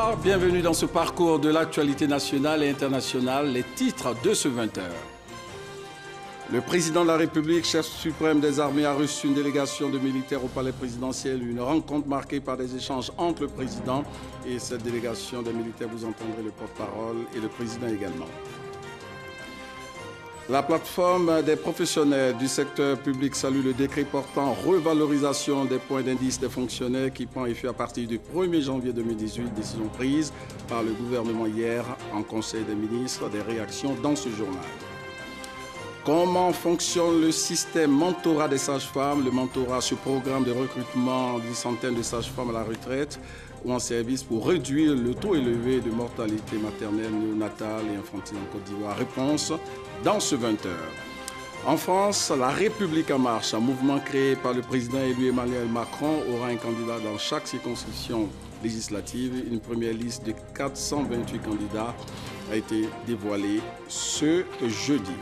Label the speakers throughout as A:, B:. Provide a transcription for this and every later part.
A: Bonsoir, bienvenue dans ce parcours de l'actualité nationale et internationale, les titres de ce 20h. Le président de la République, chef suprême des armées, a reçu une délégation de militaires au palais présidentiel, une rencontre marquée par des échanges entre le président et cette délégation des militaires. Vous entendrez le porte-parole et le président également. La plateforme des professionnels du secteur public salue le décret portant revalorisation des points d'indice des fonctionnaires qui prend effet à partir du 1er janvier 2018, décision prise par le gouvernement hier en Conseil des ministres. Des réactions dans ce journal. Comment fonctionne le système mentorat des sages-femmes? Le mentorat, ce programme de recrutement d'une centaine de sages-femmes à la retraite ou en service pour réduire le taux élevé de mortalité maternelle, néonatale et infantile en Côte d'Ivoire. Réponse dans ce 20h. En France, la République en marche, un mouvement créé par le président élu Emmanuel Macron, aura un candidat dans chaque circonscription législative. Une première liste de 428 candidats a été dévoilée ce jeudi.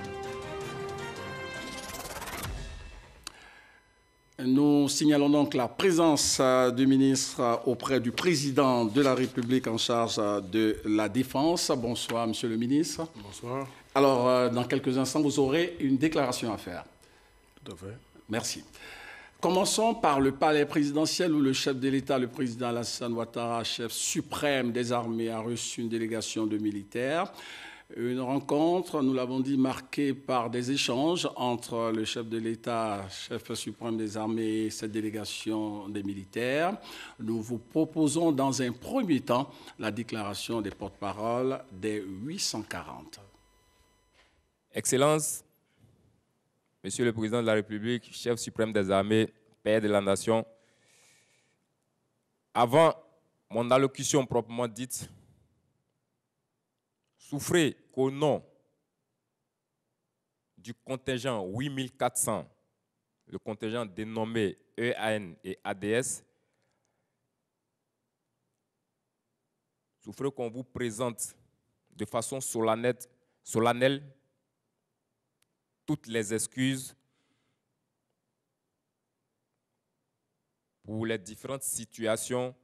A: Nous signalons donc la présence du ministre auprès du président de la République en charge de la Défense. Bonsoir, monsieur le ministre.
B: Bonsoir.
A: Alors, dans quelques instants, vous aurez une déclaration à faire.
B: Tout à fait.
A: Merci. Commençons par le palais présidentiel où le chef de l'État, le président Alassane Ouattara, chef suprême des armées, a reçu une délégation de militaires. Une rencontre, nous l'avons dit, marquée par des échanges entre le chef de l'État, chef suprême des armées et cette délégation des militaires. Nous vous proposons dans un premier temps la déclaration des porte-paroles des 840.
C: Excellence, Monsieur le Président de la République, chef suprême des armées, père de la nation, avant mon allocution proprement dite, souffrez qu'au nom du contingent 8400, le contingent dénommé EAN et ADS, souffrez qu'on vous présente de façon solennelle toutes les excuses pour les différentes situations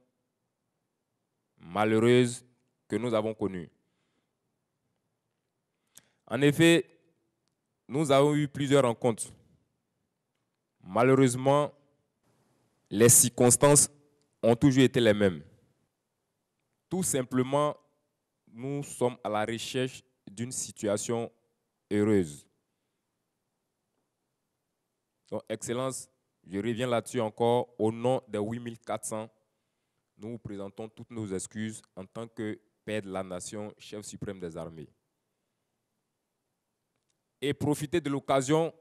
C: malheureuses que nous avons connues. En effet, nous avons eu plusieurs rencontres. Malheureusement, les circonstances ont toujours été les mêmes. Tout simplement, nous sommes à la recherche d'une situation heureuse. Donc, Excellence, je reviens là-dessus encore. Au nom des 8400, nous vous présentons toutes nos excuses en tant que père de la nation, chef suprême des armées. Et profiter de l'occasion,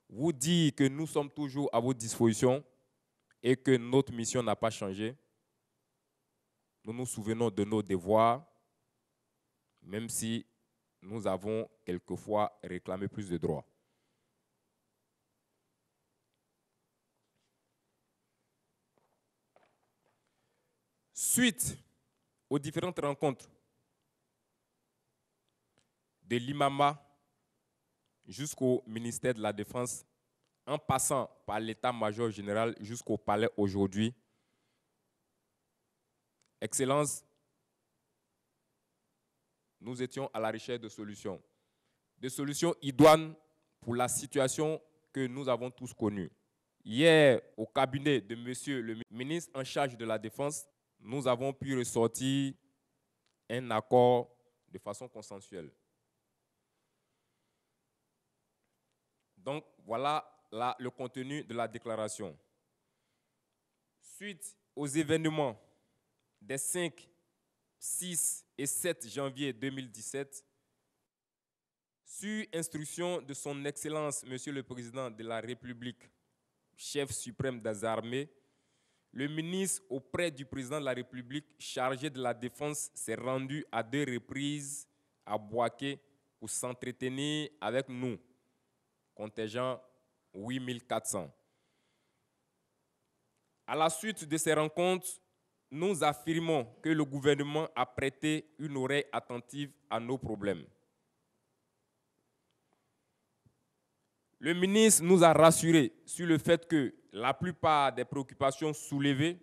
C: vous dire que nous sommes toujours à votre disposition et que notre mission n'a pas changé. Nous nous souvenons de nos devoirs, même si nous avons quelquefois réclamé plus de droits. Suite aux différentes rencontres, de l'IMAMA jusqu'au ministère de la Défense, en passant par l'état-major général jusqu'au palais aujourd'hui. Excellence, nous étions à la recherche de solutions idoines pour la situation que nous avons tous connue. Hier, au cabinet de monsieur le ministre en charge de la Défense, nous avons pu ressortir un accord de façon consensuelle. Donc, voilà le contenu de la déclaration. Suite aux événements des 5, 6 et 7 janvier 2017, sur instruction de son Excellence, Monsieur le Président de la République, chef suprême des armées, le ministre auprès du Président de la République chargé de la Défense s'est rendu à 2 reprises à Bouaké pour s'entretenir avec nous, contingent 8400. À la suite de ces rencontres, nous affirmons que le gouvernement a prêté une oreille attentive à nos problèmes. Le ministre nous a rassurés sur le fait que la plupart des préoccupations soulevées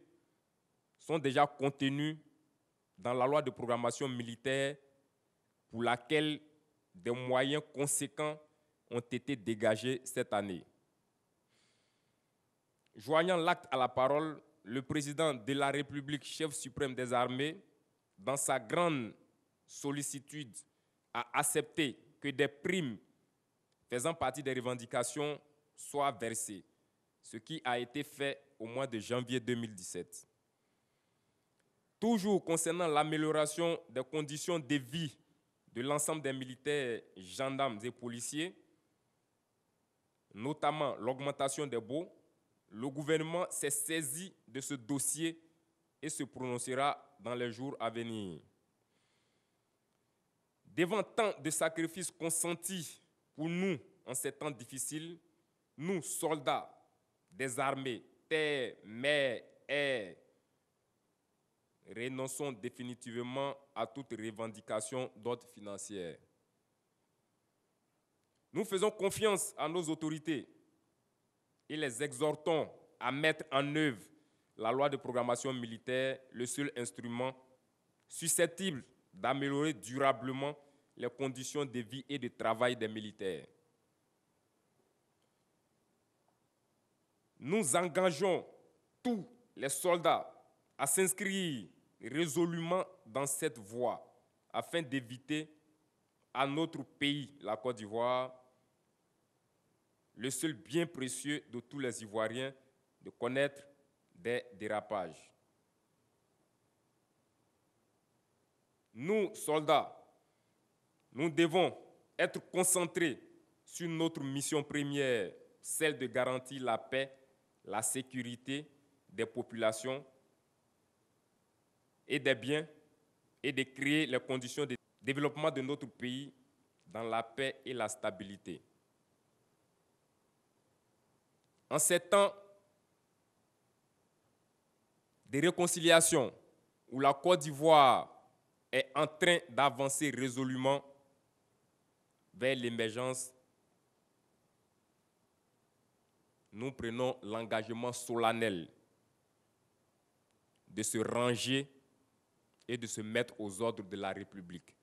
C: sont déjà contenus dans la loi de programmation militaire pour laquelle des moyens conséquents ont été dégagés cette année. Joignant l'acte à la parole, le président de la République, chef suprême des armées, dans sa grande sollicitude, a accepté que des primes faisant partie des revendications soient versées, ce qui a été fait au mois de janvier 2017. Toujours concernant l'amélioration des conditions de vie de l'ensemble des militaires, gendarmes et policiers, notamment l'augmentation des baux, le gouvernement s'est saisi de ce dossier et se prononcera dans les jours à venir. Devant tant de sacrifices consentis pour nous en ces temps difficiles, nous, soldats des armées, terre, mer, air, renonçons définitivement à toute revendication d'ordre financier. Nous faisons confiance à nos autorités et les exhortons à mettre en œuvre la loi de programmation militaire, le seul instrument susceptible d'améliorer durablement les conditions de vie et de travail des militaires. Nous engageons tous les soldats à s'inscrire résolument dans cette voie afin d'éviter à notre pays, la Côte d'Ivoire, le seul bien précieux de tous les Ivoiriens, de connaître des dérapages. Nous, soldats, nous devons être concentrés sur notre mission première, celle de garantir la paix, la sécurité des populations et des biens et de créer les conditions de développement de notre pays dans la paix et la stabilité. En ces temps de réconciliation où la Côte d'Ivoire est en train d'avancer résolument vers l'émergence, nous prenons l'engagement solennel de se ranger et de se mettre aux ordres de la République.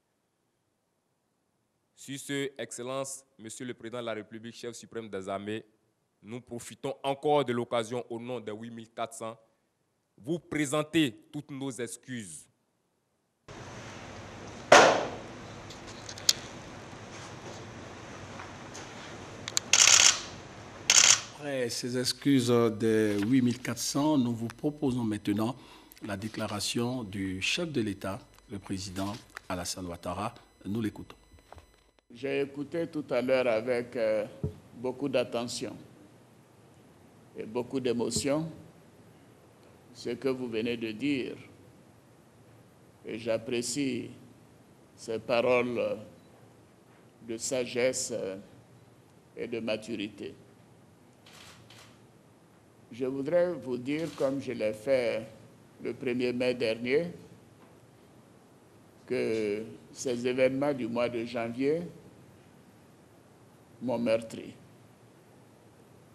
C: Sur ce, Excellence, Monsieur le Président de la République, chef suprême des armées, nous profitons encore de l'occasion au nom des 8400 vous présenter toutes nos excuses.
A: Après ces excuses des 8400, nous vous proposons maintenant la déclaration du chef de l'État, le président Alassane Ouattara. Nous l'écoutons.
B: J'ai écouté tout à l'heure avec beaucoup d'attention et beaucoup d'émotion ce que vous venez de dire. Et j'apprécie ces paroles de sagesse et de maturité. Je voudrais vous dire, comme je l'ai fait le 1er mai dernier, que ces événements du mois de janvier m'ont meurtri,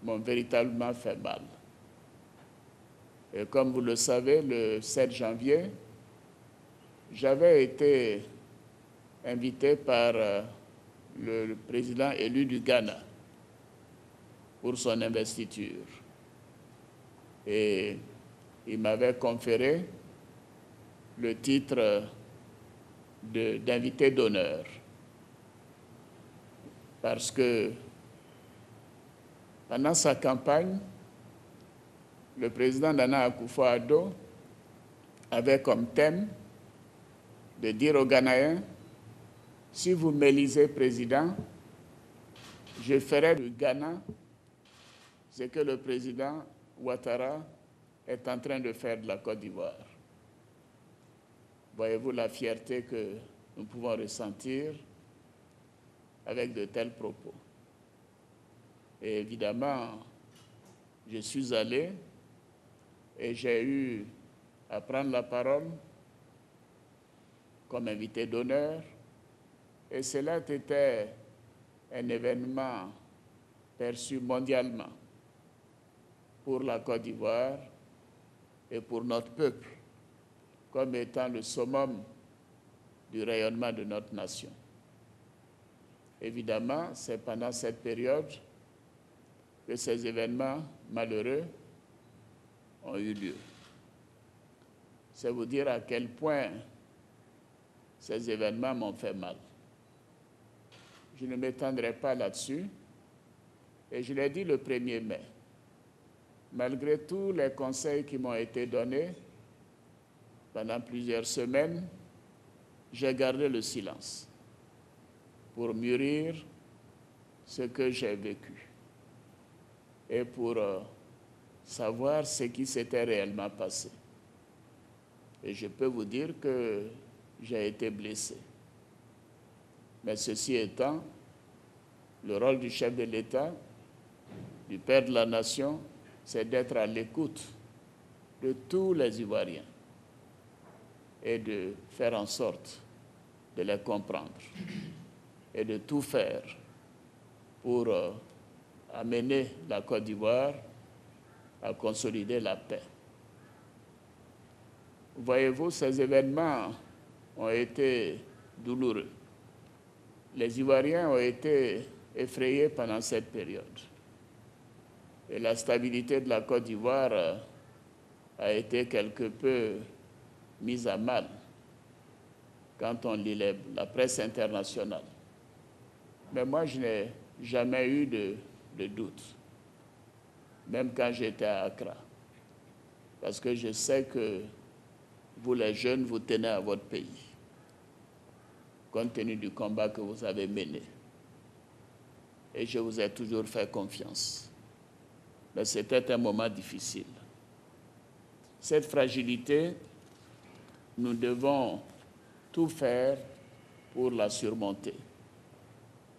B: m'ont véritablement fait mal. Et comme vous le savez, le 7 janvier, j'avais été invité par le président élu du Ghana pour son investiture. Et il m'avait conféré le titre d'invité d'honneur. Parce que pendant sa campagne, le président Nana Akufo-Addo avait comme thème de dire aux Ghanéens, si vous m'élisez président, je ferai du Ghana ce que le président Ouattara est en train de faire de la Côte d'Ivoire. Voyez-vous la fierté que nous pouvons ressentir avec de tels propos. Et évidemment, je suis allé et j'ai eu à prendre la parole comme invité d'honneur. Et cela était un événement perçu mondialement pour la Côte d'Ivoire et pour notre peuple. comme étant le summum du rayonnement de notre nation. Évidemment, c'est pendant cette période que ces événements malheureux ont eu lieu. C'est vous dire à quel point ces événements m'ont fait mal. Je ne m'étendrai pas là-dessus, et je l'ai dit le 1er mai. Malgré tous les conseils qui m'ont été donnés pendant plusieurs semaines, j'ai gardé le silence pour mûrir ce que j'ai vécu et pour savoir ce qui s'était réellement passé. Et je peux vous dire que j'ai été blessé. Mais ceci étant, le rôle du chef de l'État, du père de la nation, c'est d'être à l'écoute de tous les Ivoiriens et de faire en sorte de les comprendre et de tout faire pour amener la Côte d'Ivoire à consolider la paix. Voyez-vous, ces événements ont été douloureux. Les Ivoiriens ont été effrayés pendant cette période. Et la stabilité de la Côte d'Ivoire a été quelque peu mise à mal quand on lit la presse internationale. Mais moi, je n'ai jamais eu de doute, même quand j'étais à Accra, parce que je sais que vous, les jeunes, vous tenez à votre pays, compte tenu du combat que vous avez mené. Et je vous ai toujours fait confiance. Mais c'était un moment difficile. Cette fragilité, nous devons tout faire pour la surmonter.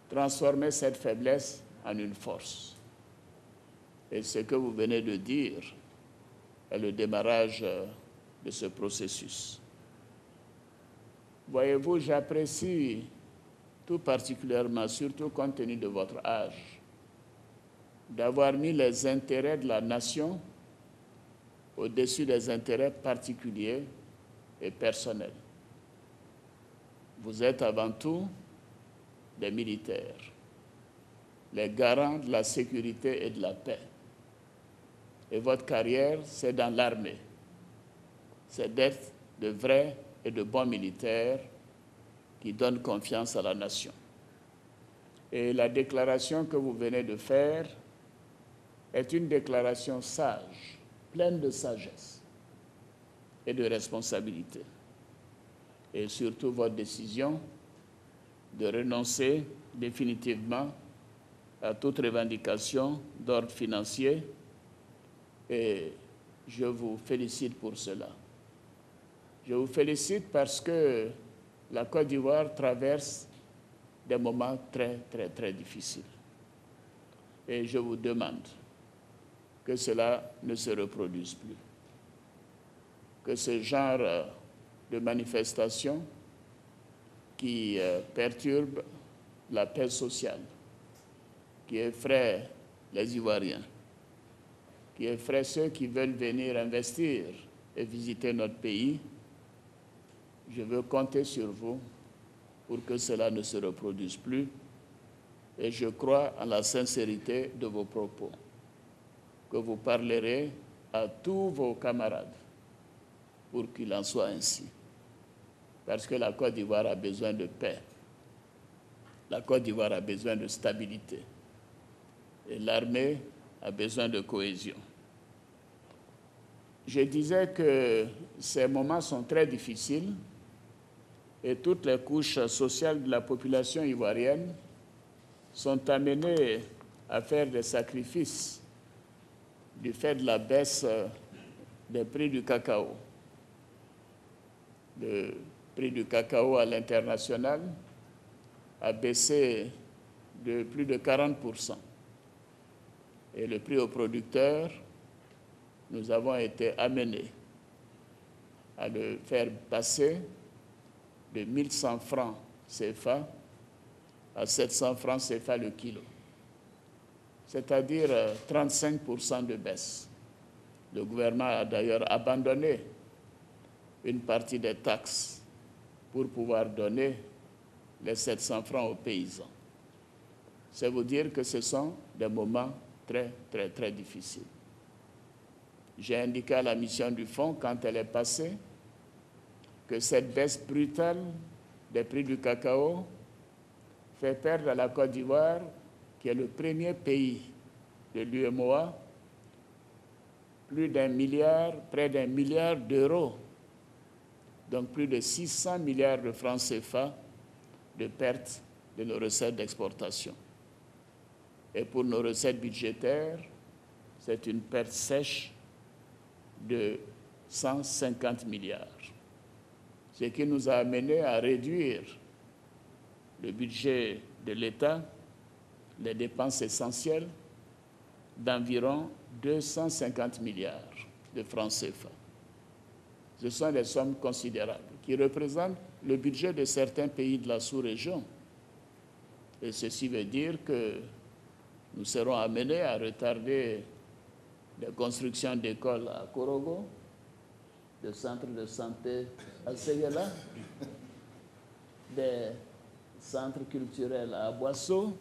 B: Transformer cette faiblesse en une force. Et ce que vous venez de dire est le démarrage de ce processus. Voyez-vous, j'apprécie tout particulièrement, surtout compte tenu de votre âge, d'avoir mis les intérêts de la nation au-dessus des intérêts particuliers et personnels. Vous êtes avant tout des militaires, les garants de la sécurité et de la paix. Et votre carrière, c'est dans l'armée. C'est d'être de vrais et de bons militaires qui donnent confiance à la nation. Et la déclaration que vous venez de faire est une déclaration sage, pleine de sagesse et de responsabilité. Et surtout votre décision de renoncer définitivement à toute revendication d'ordre financier, et je vous félicite pour cela. Je vous félicite parce que la Côte d'Ivoire traverse des moments très, très, très difficiles. Et je vous demande que cela ne se reproduise plus. Que ce genre de manifestations qui perturbent la paix sociale, qui effraient les Ivoiriens, qui effraient ceux qui veulent venir investir et visiter notre pays, je veux compter sur vous pour que cela ne se reproduise plus. Et je crois en la sincérité de vos propos, que vous parlerez à tous vos camarades pour qu'il en soit ainsi. Parce que la Côte d'Ivoire a besoin de paix. La Côte d'Ivoire a besoin de stabilité. Et l'armée a besoin de cohésion. Je disais que ces moments sont très difficiles et toutes les couches sociales de la population ivoirienne sont amenées à faire des sacrifices du fait de la baisse des prix du cacao. Le prix du cacao à l'international a baissé de plus de 40%. Et le prix aux producteurs, nous avons été amenés à le faire passer de 1100 francs CFA à 700 francs CFA le kilo, c'est-à-dire 35% de baisse. Le gouvernement a d'ailleurs abandonné une partie des taxes pour pouvoir donner les 700 francs aux paysans. C'est vous dire que ce sont des moments très, très, très difficiles. J'ai indiqué à la mission du fonds, quand elle est passée, que cette baisse brutale des prix du cacao fait perdre à la Côte d'Ivoire, qui est le premier pays de l'UEMOA, plus d'1 milliard, près d'1 milliard d'euros, donc plus de 600 milliards de francs CFA de pertes de nos recettes d'exportation. Et pour nos recettes budgétaires, c'est une perte sèche de 150 milliards, ce qui nous a amené à réduire le budget de l'État, les dépenses essentielles, d'environ 250 milliards de francs CFA. Ce sont des sommes considérables qui représentent le budget de certains pays de la sous-région. Et ceci veut dire que nous serons amenés à retarder des constructions d'écoles à Korogo, de centres de santé à Séguéla, des centres culturels à Boisseau,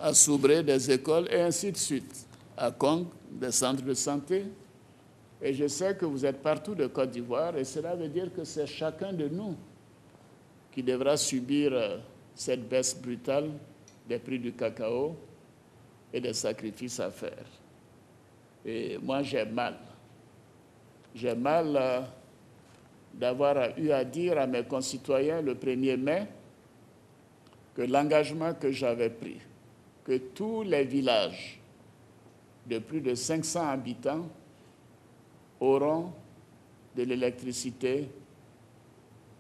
B: à Soubré, des écoles, et ainsi de suite. À Kong, des centres de santé. Et je sais que vous êtes partout de Côte d'Ivoire, et cela veut dire que c'est chacun de nous qui devra subir cette baisse brutale des prix du cacao et des sacrifices à faire. Et moi, j'ai mal. J'ai mal d'avoir eu à dire à mes concitoyens le 1er mai que l'engagement que j'avais pris, que tous les villages de plus de 500 habitants auront de l'électricité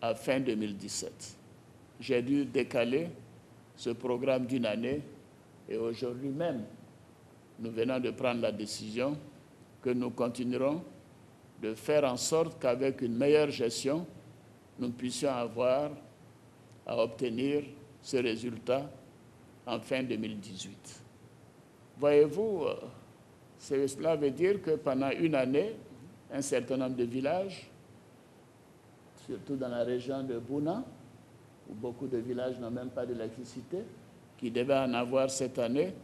B: à fin 2017. J'ai dû décaler ce programme d'une année et aujourd'hui même, nous venons de prendre la décision que nous continuerons de faire en sorte qu'avec une meilleure gestion, nous puissions avoir à obtenir ce résultat en fin 2018. Voyez-vous, cela veut dire que pendant une année, un certain nombre de villages, surtout dans la région de Bouna, où beaucoup de villages n'ont même pas d'électricité, qui devaient en avoir cette année,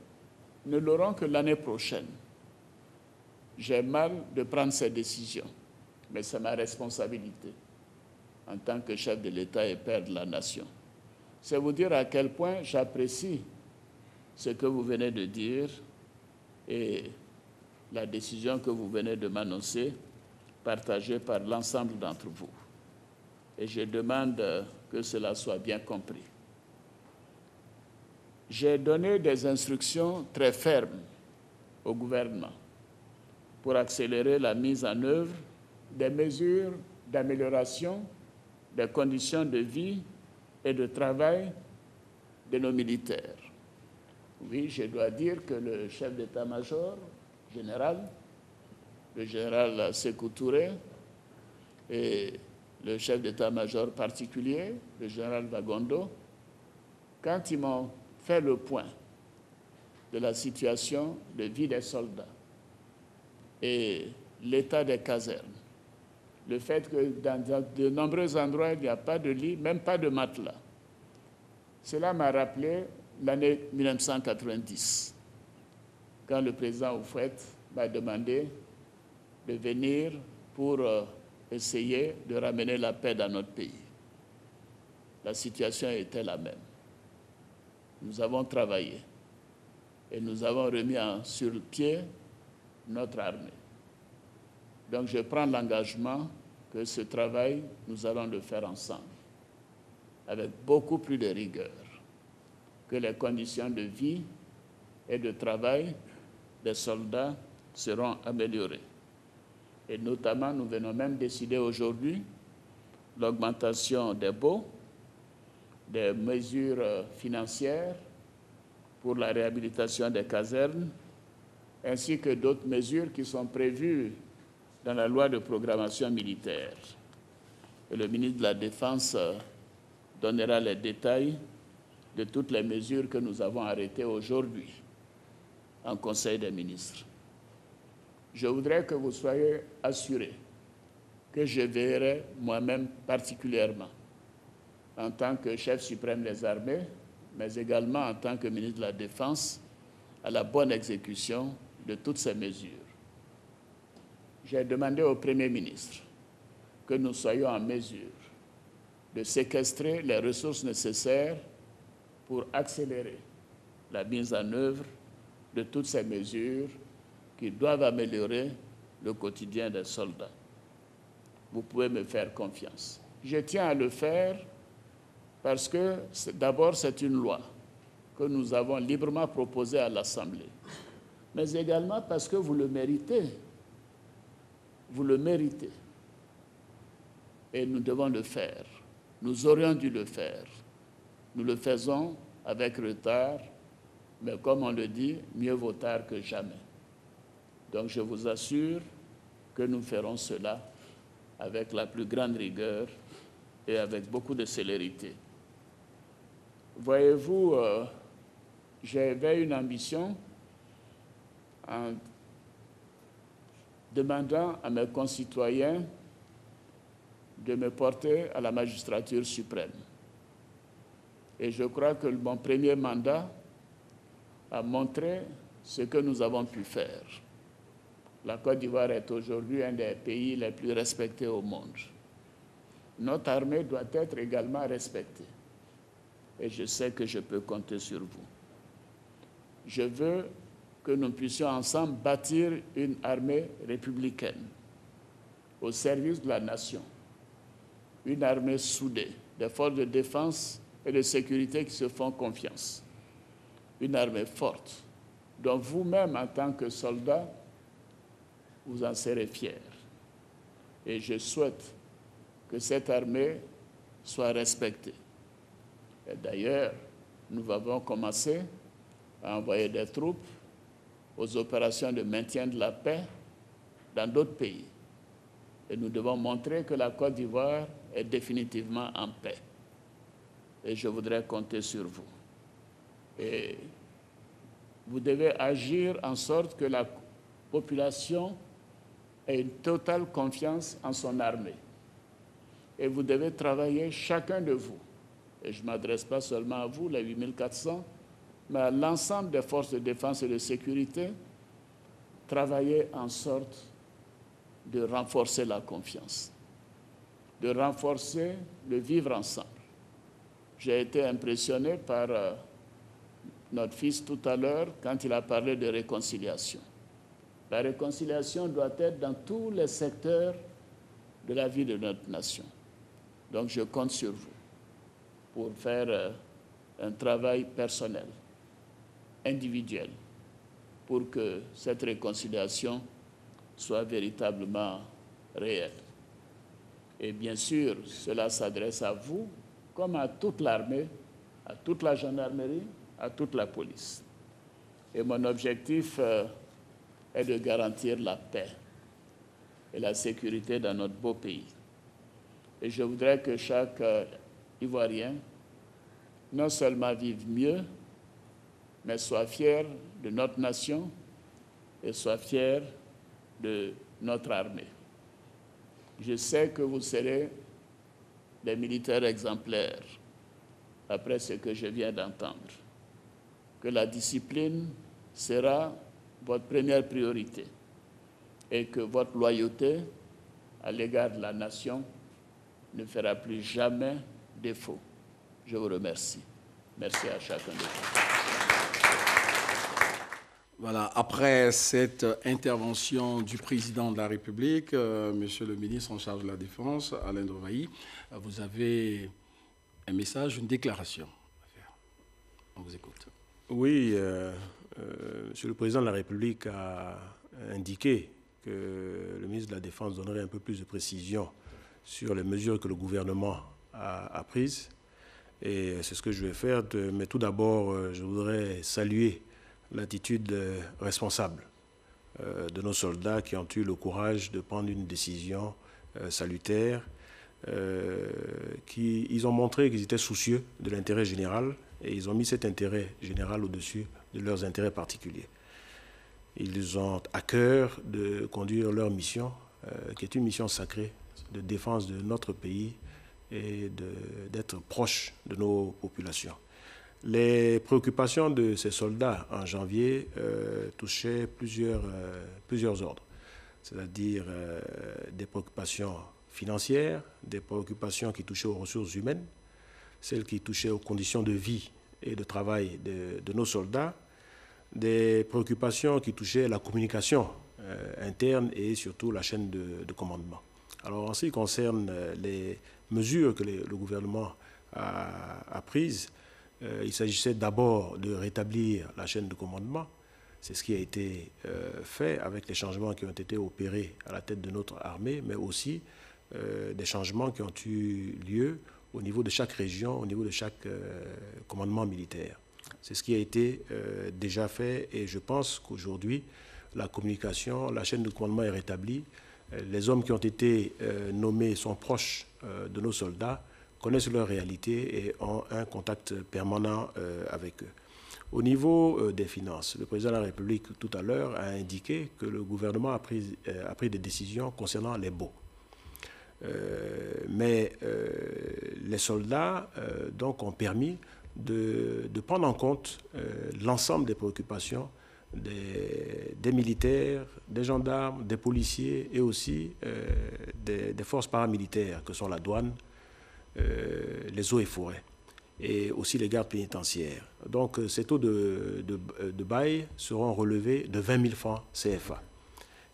B: ne l'auront que l'année prochaine. J'ai mal de prendre cette décision, mais c'est ma responsabilité en tant que chef de l'État et père de la nation. C'est vous dire à quel point j'apprécie ce que vous venez de dire et la décision que vous venez de m'annoncer, partagée par l'ensemble d'entre vous. Et je demande que cela soit bien compris. J'ai donné des instructions très fermes au gouvernement pour accélérer la mise en œuvre des mesures d'amélioration des conditions de vie et de travail de nos militaires. Oui, je dois dire que le chef d'état-major général, le général Sékou Touré, et le chef d'état-major particulier, le général Bagondo, quand ils m'ont fait le point de la situation de vie des soldats et l'état des casernes, le fait que dans de nombreux endroits, il n'y a pas de lit, même pas de matelas. Cela m'a rappelé l'année 1990, quand le président Houphouët m'a demandé de venir pour essayer de ramener la paix dans notre pays. La situation était la même. Nous avons travaillé et nous avons remis sur le pied notre armée. Donc je prends l'engagement que ce travail, nous allons le faire ensemble, avec beaucoup plus de rigueur, que les conditions de vie et de travail des soldats seront améliorées. Et notamment, nous venons même décider aujourd'hui l'augmentation des baux, des mesures financières pour la réhabilitation des casernes, ainsi que d'autres mesures qui sont prévues dans la loi de programmation militaire. Et le ministre de la Défense donnera les détails de toutes les mesures que nous avons arrêtées aujourd'hui en Conseil des ministres. Je voudrais que vous soyez assurés que je veillerai moi-même particulièrement en tant que chef suprême des armées, mais également en tant que ministre de la Défense, à la bonne exécution de toutes ces mesures. J'ai demandé au Premier ministre que nous soyons en mesure de séquestrer les ressources nécessaires pour accélérer la mise en œuvre de toutes ces mesures qui doivent améliorer le quotidien des soldats. Vous pouvez me faire confiance. Je tiens à le faire parce que d'abord c'est une loi que nous avons librement proposée à l'Assemblée, mais également parce que vous le méritez. Vous le méritez. Et nous devons le faire. Nous aurions dû le faire. Nous le faisons avec retard, mais comme on le dit, mieux vaut tard que jamais. Donc je vous assure que nous ferons cela avec la plus grande rigueur et avec beaucoup de célérité. Voyez-vous, j'avais une ambition en demandant à mes concitoyens de me porter à la magistrature suprême. Et je crois que mon premier mandat a montré ce que nous avons pu faire. La Côte d'Ivoire est aujourd'hui un des pays les plus respectés au monde. Notre armée doit être également respectée. Et je sais que je peux compter sur vous. Je veux que nous puissions ensemble bâtir une armée républicaine au service de la nation. Une armée soudée, des forces de défense et de sécurité qui se font confiance. Une armée forte, dont vous-même, en tant que soldat, vous en serez fiers. Et je souhaite que cette armée soit respectée. Et d'ailleurs, nous avons commencé à envoyer des troupes aux opérations de maintien de la paix dans d'autres pays. Et nous devons montrer que la Côte d'Ivoire est définitivement en paix. Et je voudrais compter sur vous. Et vous devez agir en sorte que la population ait une totale confiance en son armée. Et vous devez travailler, chacun de vous, et je ne m'adresse pas seulement à vous, les 8400, mais à l'ensemble des forces de défense et de sécurité, travailler en sorte de renforcer la confiance, de renforcer le vivre ensemble. J'ai été impressionné par notre fils tout à l'heure quand il a parlé de réconciliation. La réconciliation doit être dans tous les secteurs de la vie de notre nation. Donc je compte sur vous pour faire un travail personnel, individuel, pour que cette réconciliation soit véritablement réelle. Et bien sûr, cela s'adresse à vous, comme à toute l'armée, à toute la gendarmerie, à toute la police. Et mon objectif est de garantir la paix et la sécurité dans notre beau pays. Et je voudrais que chaque Ivoirien non seulement vive mieux, mais soit fier de notre nation et soit fier de notre armée. Je sais que vous serez des militaires exemplaires, après ce que je viens d'entendre, que la discipline sera votre première priorité et que votre loyauté à l'égard de la nation ne fera plus jamais défaut. Je vous remercie. Merci à chacun de vous.
A: Voilà, après cette intervention du président de la République, monsieur le ministre en charge de la Défense, Alain Ndovayi, vous avez un message, une déclaration à faire. On vous écoute.
D: Oui, monsieur le président de la République a indiqué que le ministre de la Défense donnerait un peu plus de précision sur les mesures que le gouvernement a prises. Et c'est ce que je vais faire. Mais tout d'abord, je voudrais saluer l'attitude responsable de nos soldats qui ont eu le courage de prendre une décision salutaire. Ils ont montré qu'ils étaient soucieux de l'intérêt général et ils ont mis cet intérêt général au-dessus de leurs intérêts particuliers. Ils ont à cœur de conduire leur mission, qui est une mission sacrée, de défense de notre pays et d'être proche de nos populations. Les préoccupations de ces soldats en janvier touchaient plusieurs ordres, c'est-à-dire des préoccupations financières, des préoccupations qui touchaient aux ressources humaines, celles qui touchaient aux conditions de vie et de travail de nos soldats, des préoccupations qui touchaient la communication interne et surtout la chaîne de commandement. Alors en ce qui concerne les mesures que le gouvernement a prises, il s'agissait d'abord de rétablir la chaîne de commandement. C'est ce qui a été fait avec les changements qui ont été opérés à la tête de notre armée, mais aussi des changements qui ont eu lieu au niveau de chaque région, au niveau de chaque commandement militaire. C'est ce qui a été déjà fait et je pense qu'aujourd'hui, la communication, la chaîne de commandement est rétablie. Les hommes qui ont été nommés sont proches de nos soldats, connaissent leur réalité et ont un contact permanent avec eux. Au niveau des finances, le président de la République tout à l'heure a indiqué que le gouvernement a pris des décisions concernant les baux. Mais les soldats donc ont permis de prendre en compte l'ensemble des préoccupations des militaires, des gendarmes, des policiers et aussi des forces paramilitaires que sont la douane, les eaux et forêts et aussi les gardes pénitentiaires. Donc ces taux de bail seront relevés de 20 000 francs CFA.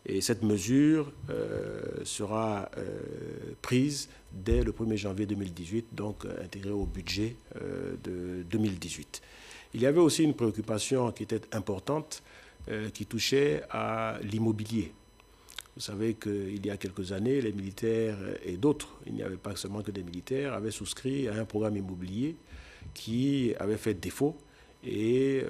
D: Et cette mesure sera prise dès le 1er janvier 2018, donc intégrée au budget de 2018. Il y avait aussi une préoccupation qui était importante, qui touchait à l'immobilier. Vous savez qu'il y a quelques années, les militaires et d'autres, il n'y avait pas seulement que des militaires, avaient souscrit à un programme immobilier qui avait fait défaut et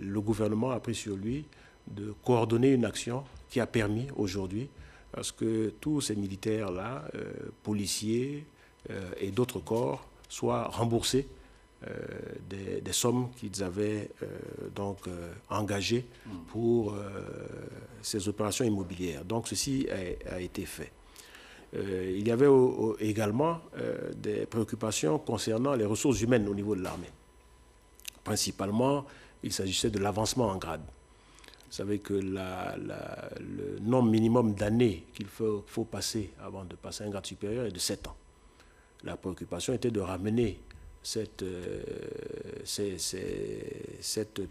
D: le gouvernement a pris sur lui de coordonner une action qui a permis aujourd'hui à ce que tous ces militaires-là, policiers et d'autres corps, soient remboursés des sommes qu'ils avaient engagées pour ces opérations immobilières. Donc ceci a été fait. Il y avait également des préoccupations concernant les ressources humaines au niveau de l'armée. Principalement, il s'agissait de l'avancement en grade. Vous savez que le nombre minimum d'années qu'il faut passer avant de passer un grade supérieur est de 7 ans. La préoccupation était de ramener cette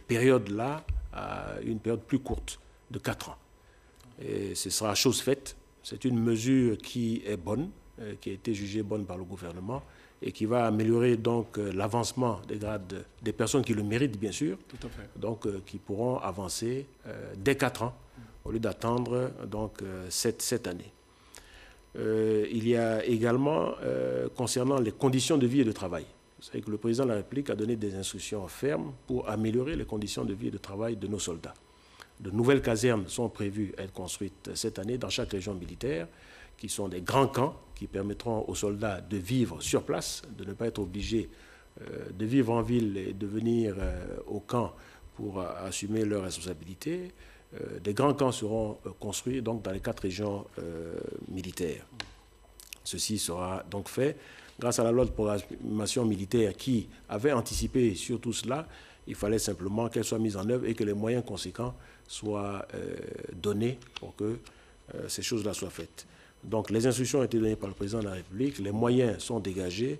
D: période-là à une période plus courte, de 4 ans. Et ce sera chose faite. C'est une mesure qui est bonne, qui a été jugée bonne par le gouvernement et qui va améliorer donc l'avancement des grades des personnes qui le méritent, bien sûr,
A: tout à fait.
D: Donc qui pourront avancer dès 4 ans au lieu d'attendre donc 7 années. Il y a également, concernant les conditions de vie et de travail, vous savez que le président de la République a donné des instructions fermes pour améliorer les conditions de vie et de travail de nos soldats. De nouvelles casernes sont prévues à être construites cette année dans chaque région militaire, qui sont des grands camps qui permettront aux soldats de vivre sur place, de ne pas être obligés de vivre en ville et de venir au camp pour assumer leurs responsabilités. Des grands camps seront construits donc, dans les 4 régions militaires. Ceci sera donc fait grâce à la loi de programmation militaire qui avait anticipé sur tout cela. Il fallait simplement qu'elle soit mise en œuvre et que les moyens conséquents soient donnés pour que ces choses-là soient faites. Donc les instructions ont été données par le président de la République, les moyens sont dégagés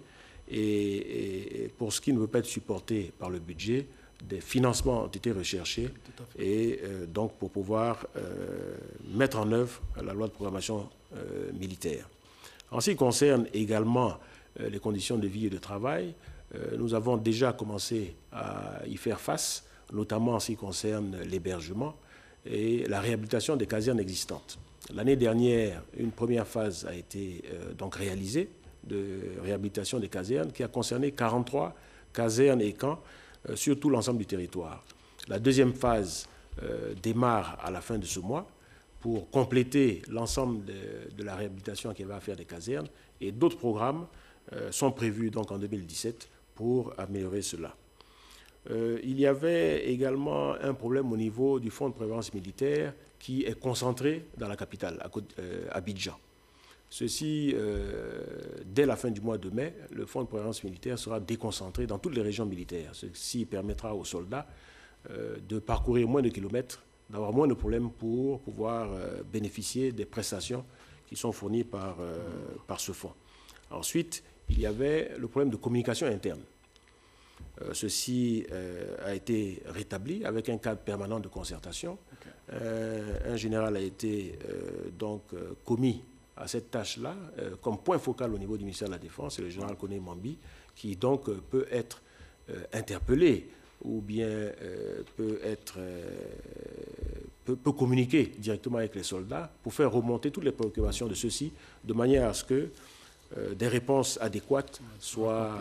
D: et pour ce qui ne peut pas être supporté par le budget, des financements ont été recherchés et donc pour pouvoir mettre en œuvre la loi de programmation militaire. En ce qui concerne également les conditions de vie et de travail, nous avons déjà commencé à y faire face, notamment en ce qui concerne l'hébergement et la réhabilitation des casernes existantes. L'année dernière, une première phase a été donc réalisée de réhabilitation des casernes qui a concerné 43 casernes et camps sur tout l'ensemble du territoire. La deuxième phase démarre à la fin de ce mois pour compléter l'ensemble de la réhabilitation qu'il y avait à faire des casernes et d'autres programmes sont prévus donc en 2017 pour améliorer cela. Il y avait également un problème au niveau du fonds de prévoyance militaire qui est concentré dans la capitale, à Abidjan. Ceci, dès la fin du mois de mai, le fonds de prévoyance militaire sera déconcentré dans toutes les régions militaires. Ceci permettra aux soldats de parcourir moins de kilomètres, d'avoir moins de problèmes pour pouvoir bénéficier des prestations qui sont fournies par ce fonds. Ensuite, il y avait le problème de communication interne. Ceci a été rétabli avec un cadre permanent de concertation. Okay. Un général a été commis à cette tâche-là comme point focal au niveau du ministère de la Défense, c'est le général Koné Mambi, qui donc peut être interpellé ou bien peut communiquer directement avec les soldats pour faire remonter toutes les préoccupations de ceux-ci, de manière à ce que des réponses adéquates soient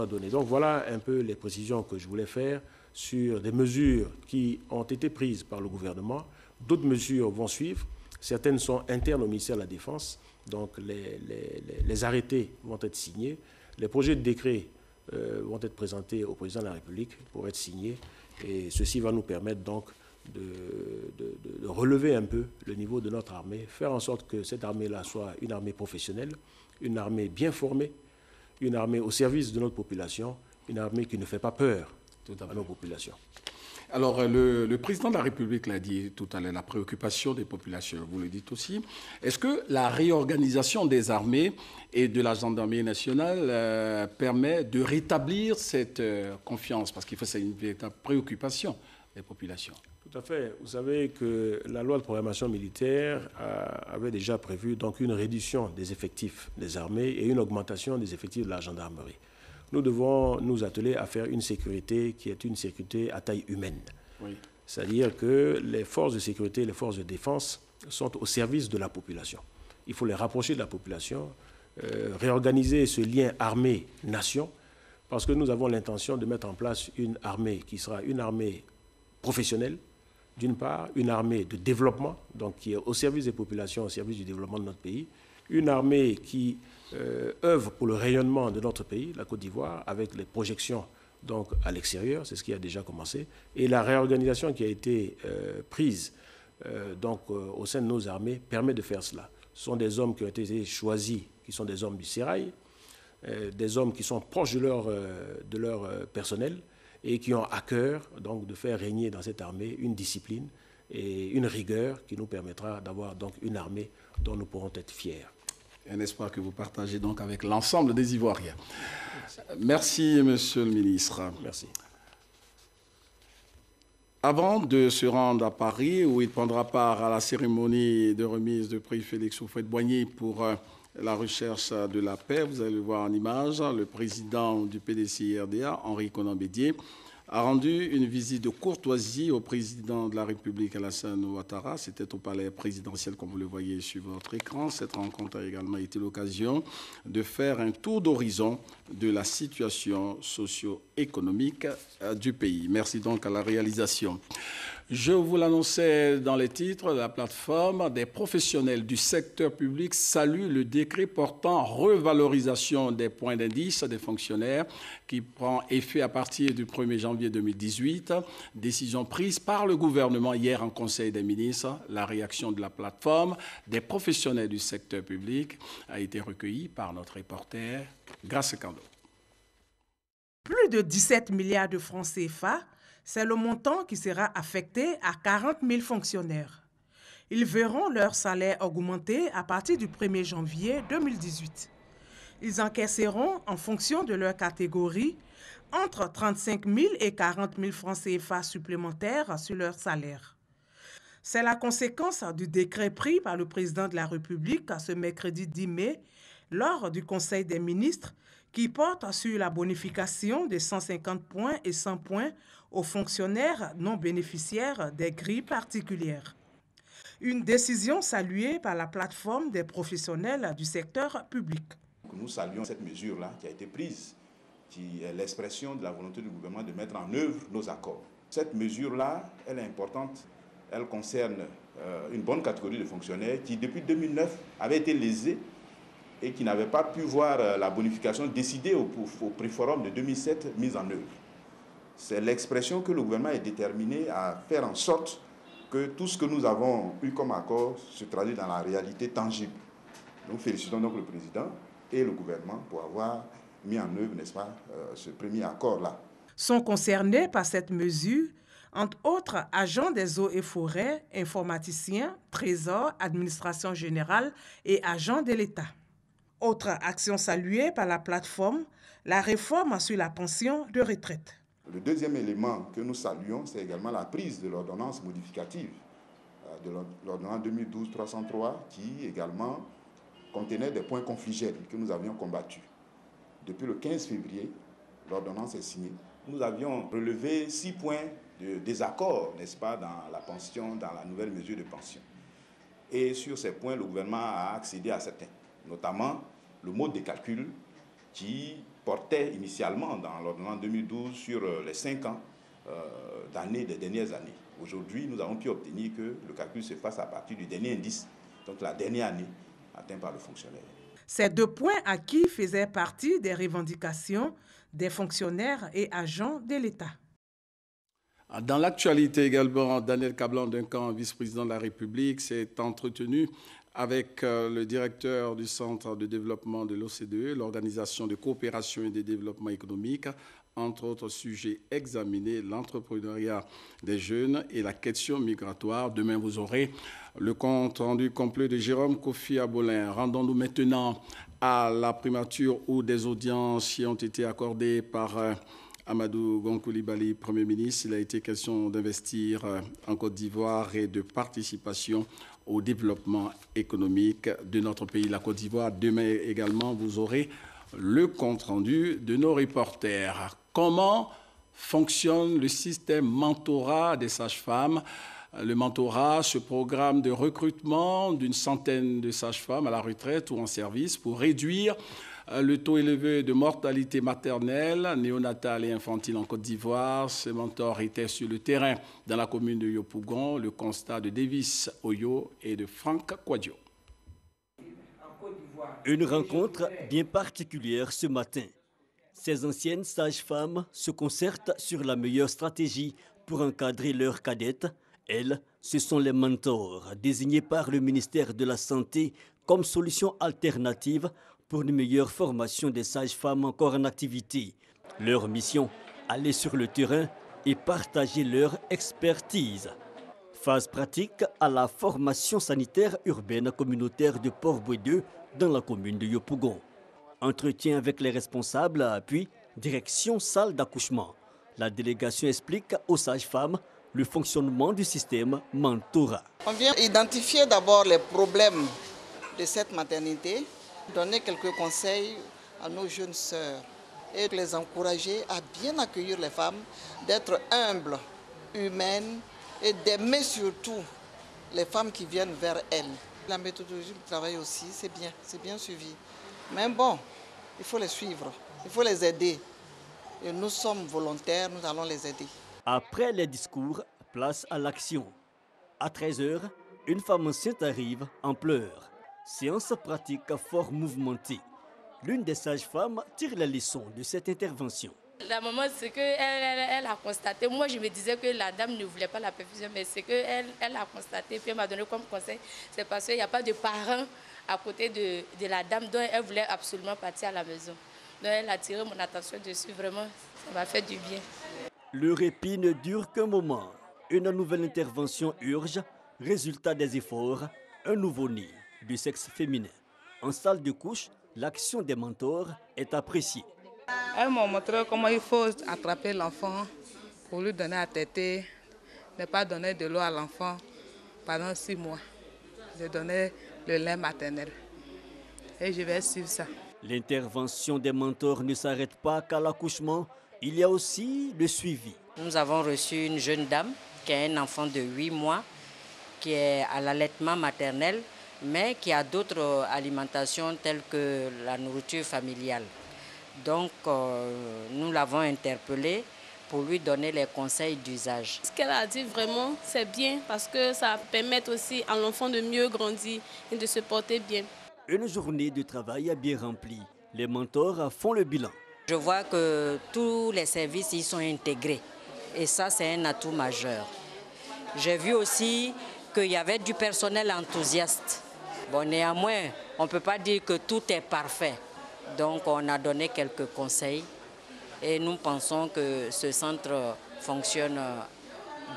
D: données. Donc voilà un peu les précisions que je voulais faire sur des mesures qui ont été prises par le gouvernement. D'autres mesures vont suivre. Certaines sont internes au ministère de la Défense. Donc les arrêtés vont être signés. Les projets de décret vont être présentés au président de la République pour être signés. Et ceci va nous permettre donc de relever un peu le niveau de notre armée, faire en sorte que cette armée-là soit une armée professionnelle, une armée bien formée, une armée au service de notre population, une armée qui ne fait pas peur à nos populations.
A: Alors, le président de la République l'a dit tout à l'heure, la préoccupation des populations, vous le dites aussi. Est-ce que la réorganisation des armées et de la gendarmerie nationale permet de rétablir cette confiance? Parce qu'il faut, c'est une véritable préoccupation des populations.
D: Tout à fait. Vous savez que la loi de programmation militaire avait déjà prévu donc une réduction des effectifs des armées et une augmentation des effectifs de la gendarmerie. Nous devons nous atteler à faire une sécurité qui est une sécurité à taille humaine. Oui. C'est-à-dire que les forces de sécurité et les forces de défense sont au service de la population. Il faut les rapprocher de la population, réorganiser ce lien armée-nation, parce que nous avons l'intention de mettre en place une armée qui sera une armée professionnelle, d'une part, une armée de développement, donc qui est au service des populations, au service du développement de notre pays, une armée qui œuvre pour le rayonnement de notre pays, la Côte d'Ivoire, avec les projections donc, à l'extérieur, c'est ce qui a déjà commencé, et la réorganisation qui a été prise au sein de nos armées permet de faire cela. Ce sont des hommes qui ont été choisis, qui sont des hommes du sérail, des hommes qui sont proches de leur personnel et qui ont à cœur donc, de faire régner dans cette armée une discipline et une rigueur qui nous permettra d'avoir donc une armée dont nous pourrons être fiers.
A: Un espoir que vous partagez donc avec l'ensemble des Ivoiriens. Merci, Monsieur le ministre.
D: Merci.
A: Avant de se rendre à Paris, où il prendra part à la cérémonie de remise de prix Félix Houphouët-Boigny pour la recherche de la paix, vous allez le voir en image, le président du PDCI-RDA, Henri Konan Bédié, a rendu une visite de courtoisie au président de la République, Alassane Ouattara. C'était au palais présidentiel, comme vous le voyez sur votre écran. Cette rencontre a également été l'occasion de faire un tour d'horizon de la situation socio-économique du pays. Merci donc à la réalisation. Je vous l'annonçais dans les titres, la plateforme des professionnels du secteur public salue le décret portant revalorisation des points d'indice des fonctionnaires qui prend effet à partir du 1er janvier 2018. Décision prise par le gouvernement hier en Conseil des ministres. La réaction de la plateforme des professionnels du secteur public a été recueillie par notre reporter Grace Kando.
E: Plus de 17 milliards de francs CFA, c'est le montant qui sera affecté à 40 000 fonctionnaires. Ils verront leur salaire augmenter à partir du 1er janvier 2018. Ils encaisseront, en fonction de leur catégorie, entre 35 000 et 40 000 francs CFA supplémentaires sur leur salaire. C'est la conséquence du décret pris par le président de la République ce mercredi 10 mai lors du Conseil des ministres qui porte sur la bonification de 150 points et 100 points aux fonctionnaires non bénéficiaires des grilles particulières. Une décision saluée par la plateforme des professionnels du secteur public.
F: Nous saluons cette mesure-là qui a été prise, qui est l'expression de la volonté du gouvernement de mettre en œuvre nos accords. Cette mesure-là, elle est importante. Elle concerne une bonne catégorie de fonctionnaires qui, depuis 2009, avaient été lésés et qui n'avaient pas pu voir la bonification décidée au préforum de 2007 mise en œuvre. C'est l'expression que le gouvernement est déterminé à faire en sorte que tout ce que nous avons eu comme accord se traduit dans la réalité tangible. Nous félicitons donc le président et le gouvernement pour avoir mis en œuvre, n'est-ce pas, ce premier accord-là.
E: Sont concernés par cette mesure, entre autres agents des eaux et forêts, informaticiens, trésor, administration générale et agents de l'État. Autre action saluée par la plateforme, la réforme sur la pension de retraite.
F: Le deuxième élément que nous saluons, c'est également la prise de l'ordonnance modificative de l'ordonnance 2012-303 qui également contenait des points conflictuels que nous avions combattus. Depuis le 15 février, l'ordonnance est signée. Nous avions relevé 6 points de désaccord, n'est-ce pas, dans la pension, dans la nouvelle mesure de pension. Et sur ces points, le gouvernement a accédé à certains, notamment le mode de calcul qui portait initialement dans l'ordonnance 2012 sur les 5 ans des dernières années. Aujourd'hui, nous avons pu obtenir que le calcul se fasse à partir du dernier indice, donc la dernière année atteinte par le fonctionnaire.
E: Ces 2 points acquis faisaient partie des revendications des fonctionnaires et agents de l'État.
A: Dans l'actualité également, Daniel Kablan-Duncan, vice-président de la République, s'est entretenu avec le directeur du Centre de développement de l'OCDE, l'Organisation de coopération et de développement économique, entre autres sujets examinés, l'entrepreneuriat des jeunes et la question migratoire. Demain, vous aurez le compte rendu complet de Jérôme Kofi Abolin. Rendons-nous maintenant à la primature où des audiences qui ont été accordées par Amadou Gon Coulibaly, Premier ministre. Il a été question d'investir en Côte d'Ivoire et de participation au développement économique de notre pays, la Côte d'Ivoire. Demain également, vous aurez le compte-rendu de nos reporters. Comment fonctionne le système mentorat des sages-femmes? Le mentorat, ce programme de recrutement d'une centaine de sages-femmes à la retraite ou en service pour réduire le taux élevé de mortalité maternelle, néonatale et infantile en Côte d'Ivoire. Ce mentor était sur le terrain dans la commune de Yopougon. Le constat de Davis Oyo et de Franck Kouadio.
G: Une rencontre bien particulière ce matin. Ces anciennes sages-femmes se concertent sur la meilleure stratégie pour encadrer leurs cadettes. Elles, ce sont les mentors désignés par le ministère de la Santé comme solution alternative pour une meilleure formation des sages-femmes encore en activité. Leur mission, aller sur le terrain et partager leur expertise. Phase pratique à la formation sanitaire urbaine communautaire de Port-Bouedeux dans la commune de Yopougon. Entretien avec les responsables, puis direction salle d'accouchement. La délégation explique aux sages-femmes le fonctionnement du système mentorat.
H: On vient identifier d'abord les problèmes de cette maternité, donner quelques conseils à nos jeunes sœurs et les encourager à bien accueillir les femmes, d'être humbles, humaines et d'aimer surtout les femmes qui viennent vers elles. La méthodologie de travail aussi, c'est bien suivi. Mais bon, il faut les suivre, il faut les aider. Et nous sommes volontaires, nous allons les aider.
G: Après les discours, place à l'action. À 13h, une femme enceinte arrive en pleurs. Séance pratique fort mouvementée. L'une des sages-femmes tire les leçons de cette intervention.
I: La maman, c'est qu'elle a constaté. Moi, je me disais que la dame ne voulait pas la perfusion, mais c'est qu'elle a constaté, puis elle m'a donné comme conseil. C'est parce qu'il n'y a pas de parents à côté de la dame, dont elle voulait absolument partir à la maison. Donc, elle a attiré mon attention dessus. Vraiment, ça m'a fait du bien.
G: Le répit ne dure qu'un moment. Une nouvelle intervention urge. Résultat des efforts, un nouveau-né du sexe féminin. En salle de couche, l'action des mentors est appréciée.
J: Elles m'ont montré comment il faut attraper l'enfant pour lui donner à téter, ne pas donner de l'eau à l'enfant pendant 6 mois. Je donnais le lait maternel et je vais suivre ça.
G: L'intervention des mentors ne s'arrête pas qu'à l'accouchement, il y a aussi le suivi.
K: Nous avons reçu une jeune dame qui a un enfant de 8 mois, qui est à l'allaitement maternel, mais qui a d'autres alimentations telles que la nourriture familiale. Donc, nous l'avons interpellée pour lui donner les conseils d'usage.
L: Ce qu'elle a dit vraiment, c'est bien parce que ça permet aussi à l'enfant de mieux grandir et de se porter bien.
G: Une journée de travail bien remplie. Les mentors font le bilan.
K: Je vois que tous les services y sont intégrés et ça, c'est un atout majeur. J'ai vu aussi qu'il y avait du personnel enthousiaste. Bon, néanmoins, on ne peut pas dire que tout est parfait. Donc, on a donné quelques conseils et nous pensons que ce centre fonctionne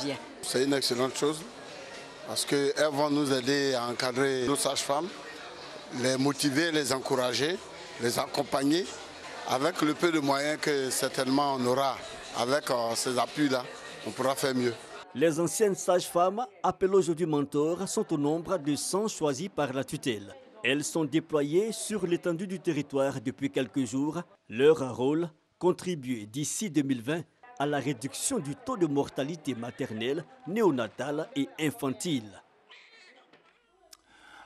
K: bien.
M: C'est une excellente chose parce qu'elles vont nous aider à encadrer nos sages-femmes, les motiver, les encourager, les accompagner avec le peu de moyens que certainement on aura. Avec ces appuis-là, on pourra faire mieux.
G: Les anciennes sages-femmes, appelées aujourd'hui mentors, sont au nombre de 100 choisies par la tutelle. Elles sont déployées sur l'étendue du territoire depuis quelques jours. Leur rôle, contribuer d'ici 2020 à la réduction du taux de mortalité maternelle, néonatale et infantile.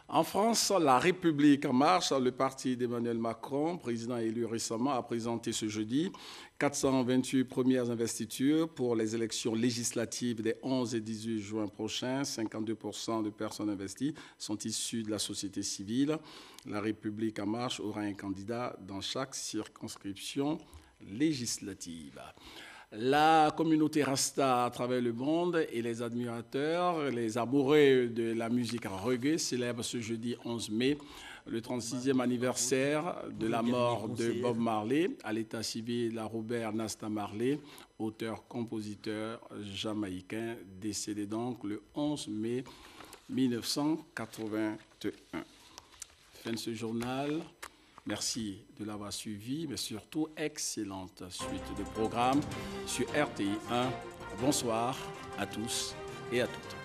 A: En France, La République en marche, le parti d'Emmanuel Macron, président élu récemment, a présenté ce jeudi 428 premières investitures pour les élections législatives des 11 et 18 juin prochains. 52% de personnes investies sont issues de la société civile. La République en marche aura un candidat dans chaque circonscription législative. La communauté Rasta à travers le monde et les admirateurs, les amoureux de la musique reggae célèbrent ce jeudi 11 mai le 36e anniversaire de la mort de Bob Marley à l'état civil à Robert Nesta Marley, auteur-compositeur jamaïcain, décédé donc le 11 mai 1981. Fin de ce journal. Merci de l'avoir suivi, mais surtout, excellente suite de programmes sur RTI 1. Bonsoir à tous et à toutes.